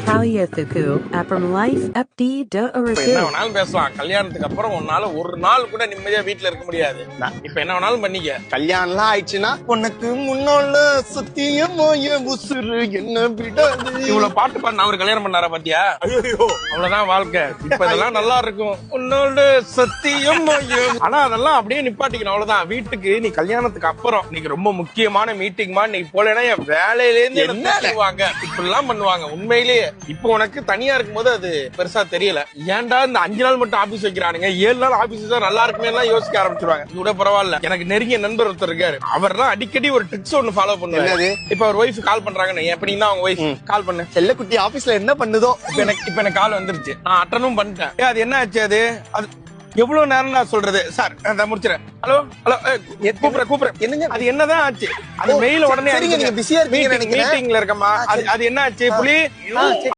Kaliathuku from life updi do என்ன வேணாலும் பேசலாம். கல்யாணத்துக்கு அப்புறம் உன்னால ஒரு நாள் கூட நிம்மதியா வீட்டுல இருக்க முடியாது. இப்ப என்ன வேணாலும் பண்ணிக்க. கல்யாணம்லாம் ஆயிடுச்சுன்னா உனக்கு முன்னால சத்தியமாய உசுறு என்ன விடாது. இவ்வளவு பாட்டு பாடு அவர் கல்யாணம் பண்ணாரா பாத்தியா? ஐயோ அவ்வளவுதான் வாழ்க்கை. இப்ப இதெல்லாம் நல்லா இருக்கும். உன்னோட சத்தியம். ஆனா அதெல்லாம் அப்படியே நிப்பாட்டிக்கணும். அவ்வளவுதான். வீட்டுக்கு நீ கல்யாணத்துக்கு அப்புறம் இன்னைக்கு ரொம்ப முக்கியமான மீட்டிங்மா நீ போலேன்னா என் வேலையில இருந்து என்ன பண்ணுவாங்க இப்படி எல்லாம் பண்ணுவாங்க. உண்மையிலேயே இப்ப உனக்கு தனியா இருக்கும்போது அது பெருசா தெரியல. ஏன்டா இந்த 5 நாள் மட்டும் ஆபீஸ் வைக்கிறானுங்க, 7 நாள் ஆபீஸ் நல்லா இருக்குமே எல்லாம் யோசிக்க ஆரம்பிச்சிருவாங்க. கூட பரவாயில்ல. எனக்கு நெருங்கிய நண்பர் ஒருத்தர் இருக்காரு. அவர்லாம் அடிக்கடி ஒரு ட்ரிக்ஸ் ஒன்னு ஃபாலோ பண்ணுவாரு. இப்ப அவர் ஒய்ஃப் கால் பண்றாங்கன்னு எப்படி தான் அவங்க ஒய்ஃப் கால் பண்ணு, செல்லக்குட்டி ஆபீஸ்ல என்ன பண்ணுதோ. இப்ப எனக்கு கால் வந்துருச்சு, நான் அட்டனும் பண்ணிட்டேன். அது என்ன ஆச்சு? அது எவ்வளவு நேரம் நான் சொல்றது சார், நான் முடிச்சிடறேன். ஹலோ ஹலோ கூப்பிடுறேன் என்னங்க? அது என்னதான் ஆச்சு? அது மெயில் உடனே நீங்க பிஸியா இருக்கீங்க மீட்டிங்ல இருக்கமா? அது என்ன ஆச்சு புலி?